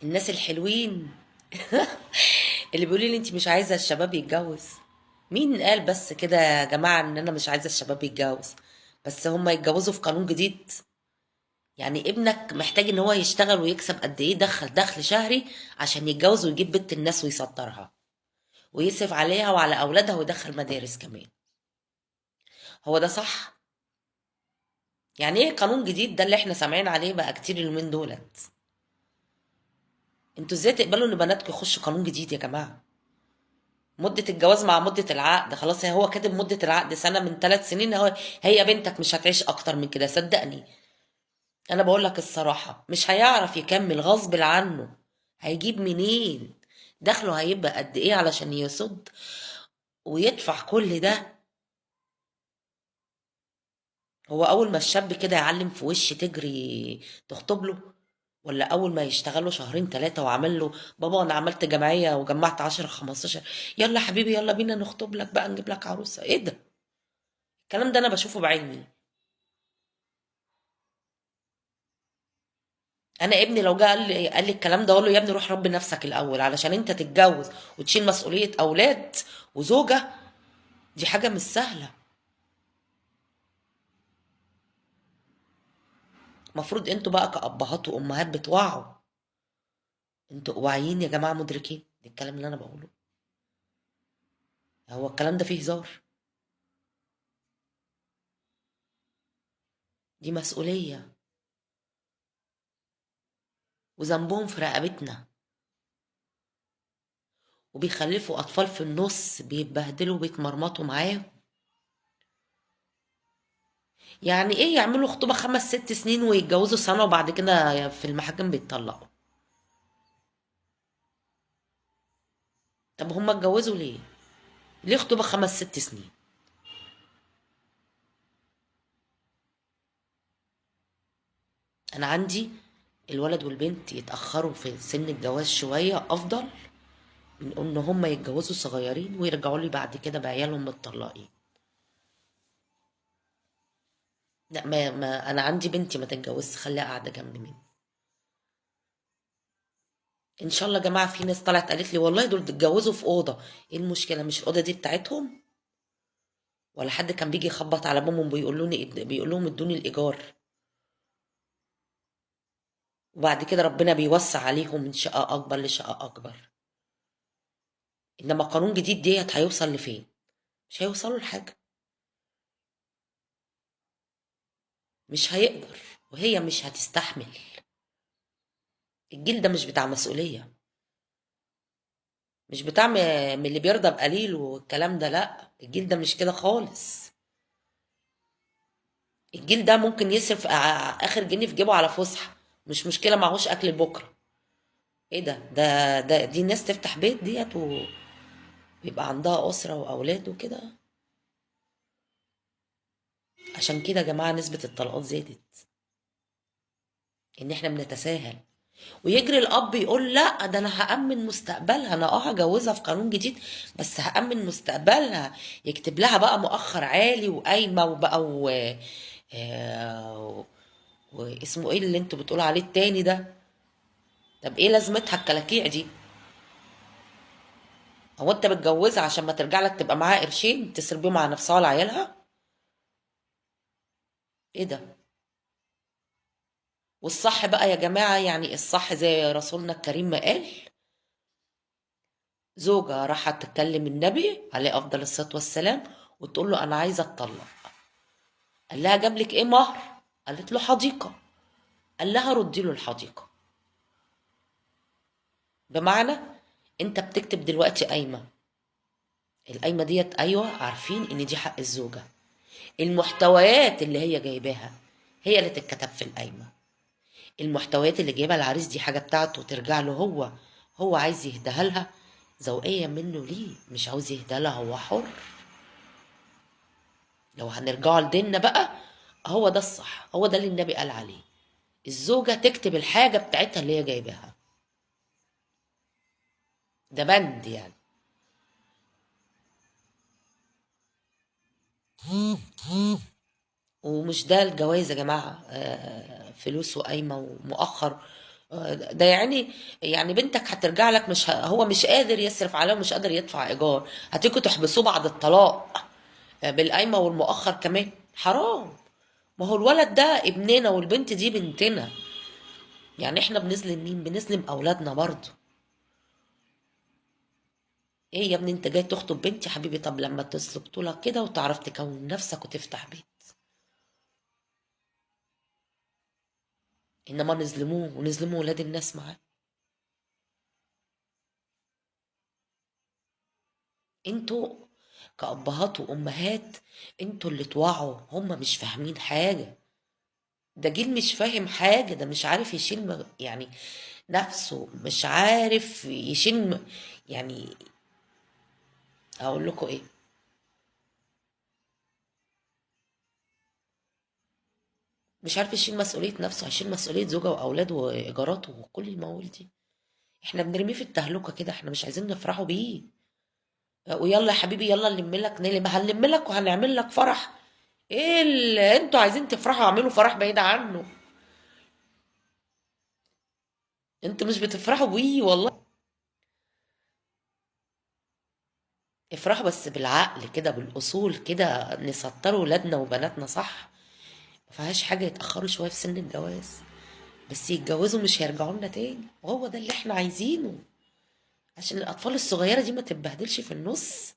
الناس الحلوين اللي بيقولوا لي انت مش عايزه الشباب يتجوز. مين قال بس كده يا جماعه ان انا مش عايزه الشباب يتجوز؟ بس هم يتجوزوا في قانون جديد. يعني ابنك محتاج ان هو يشتغل ويكسب قد ايه دخل شهري عشان يتجوز ويجيب بنت الناس ويسطرها ويصرف عليها وعلى اولادها ويدخل مدارس كمان. هو ده صح؟ يعني ايه قانون جديد ده اللي احنا سامعين عليه بقى كتير اليومين دولت؟ انتوا ازاي تقبلوا ان بناتكم يخشوا قانون جديد يا جماعه؟ مدة الجواز مع مدة العقد خلاص، هو كاتب مدة العقد سنة من 3 سنين. هي بنتك مش هتعيش أكتر من كده صدقني. أنا بقول لك الصراحة مش هيعرف يكمل غصب عنه. هيجيب منين؟ دخله هيبقى قد إيه علشان يصد ويدفع كل ده؟ هو أول ما الشاب كده يعلم في وش تجري تخطب له؟ ولا أول ما يشتغله شهرين ثلاثة وعمل له بابا أنا عملت جمعية وجمعت 10 15، يلا حبيبي يلا بينا نخطب لك بقى نجيب لك عروسة؟ إيه ده؟ الكلام ده انا بشوفه بعيني. انا ابني لو جه قال لي الكلام ده اقول له يا ابني روح ربي نفسك الاول علشان انت تتجوز وتشيل مسؤوليه اولاد وزوجه. دي حاجه مش سهله. المفروض انتوا بقى كابهات وامهات بتوعوا. انتوا واعيين يا جماعه، مدركين الكلام اللي انا بقوله؟ هو الكلام ده فيه هزار؟ دي مسؤوليه وذنبهم في رقبتنا. وبيخلفوا اطفال في النص بيتبهدلوا وبيتمرمطوا معاهم. يعني ايه يعملوا خطوبه 5 6 سنين ويتجوزوا سنه وبعد كده في المحاكم بيتطلقوا؟ طب هما اتجوزوا ليه؟ ليه خطوبة 5 6 سنين؟ أنا عندي الولد والبنت يتأخروا في سن الجواز شوية أفضل من إن هما يتجوزوا صغيرين ويرجعوا لي بعد كده بعيالهم متطلقين. لا، ما أنا عندي بنتي ما تتجوزش، خليها قاعدة جنب مني. إن شاء الله يا جماعة. في ناس طلعت قالت لي والله دول اتجوزوا في أوضة. إيه المشكلة؟ مش الأوضة دي بتاعتهم؟ ولا حد كان بيجي يخبط على بابهم بيقول لهم ادوني الإيجار؟ وبعد كده ربنا بيوسع عليهم من شقة أكبر لشقة أكبر. إنما قانون جديد ديت هيوصل لفين؟ مش هيوصلوا لحاجة. مش هيقدر وهي مش هتستحمل. الجيل ده مش بتاع مسؤولية. مش بتاع من اللي بيرضى بقليل والكلام ده. لا، الجيل ده مش كده خالص. الجيل ده ممكن يصرف آخر جنيه في جيبه على فسحة، مش مشكلة معهوش أكل بكرة. ايه دي ناس تفتح بيت ديت ويبقى عندها أسرة وأولاد وكده. عشان كده يا جماعة نسبة الطلاقات زادت. إن احنا بنتساهل. ويجري الاب يقول لا ده انا هامن مستقبلها، انا هجوزها في قانون جديد بس هامن مستقبلها. يكتب لها بقى مؤخر عالي وقايمه وبقى آه، واسمه ايه اللي انتوا بتقولوا عليه التاني ده؟ طب ايه لازمتها الكلاكيع دي؟ هو انت متجوزها عشان ما ترجع لك تبقى معاها قرشين تصرف بيهم على نفسها وعلى عيالها؟ ايه ده؟ والصح بقى يا جماعه، يعني الصح زي رسولنا الكريم ما قال. زوجة راحت تكلم النبي عليه أفضل الصلاة والسلام وتقول له أنا عايزة أتطلق. قال لها جاب لك إيه مهر؟ قالت له حديقة. قال لها ردي له الحديقة. بمعنى أنت بتكتب دلوقتي قايمة. القايمة ديت أيوة عارفين إن دي حق الزوجة. المحتويات اللي هي جايباها هي اللي تتكتب في القايمة. المحتويات اللي جايبها العريس دي حاجة بتاعته ترجع له هو. هو عايز يهديها لها ذوقية منه ليه، مش عاوز يهديها لها، هو حر. لو هنرجعوا لديننا بقى، هو ده الصح، هو ده اللي النبي قال عليه. الزوجة تكتب الحاجة بتاعتها اللي هي جايباها. ده بند يعني. ومش ده الجواز يا جماعة، فلوس وقايمة ومؤخر. ده يعني بنتك هترجع لك، مش هو مش قادر يصرف عليها ومش قادر يدفع ايجار، هتيجوا تحبسوه بعد الطلاق بالقايمه والمؤخر كمان، حرام. ما هو الولد ده ابننا والبنت دي بنتنا، يعني احنا بنظلم مين؟ بنظلم اولادنا برضه. ايه يا ابني انت جاي تخطب بنتي يا حبيبي؟ طب لما تسلك طولك كده وتعرف تكون نفسك وتفتح بيت، انما نظلموه ونظلموا ولاد الناس معاه. انتوا كأبهات وأمهات، انتوا اللي توعوا، هم مش فاهمين حاجة. ده جيل مش فاهم حاجة، ده مش عارف يشيل يعني نفسه، مش عارف يشيل يعني اقول لكم ايه. مش عارف يشيل مسؤولية نفسه، هيشيل مسؤولية زوجة وأولاده وإيجاراته وكل الموال دي. احنا بنرميه في التهلكة كده، احنا مش عايزين نفرحوا بيه. ويلا يا حبيبي يلا نلم لك، هنلم لك وهنعمل لك فرح. ايه اللي انتوا عايزين تفرحوا؟ اعملوا فرح بعيد عنه. انتوا مش بتفرحوا بيه والله. افرحوا بس بالعقل كده، بالاصول كده، نسطروا ولادنا وبناتنا صح. ما فيهاش حاجه يتاخروا شويه في سن الجواز، بس يتجوزوا مش هيرجعوا لنا تاني، وهو ده اللي احنا عايزينه، عشان الاطفال الصغيره دي ما تتبهدلش في النص.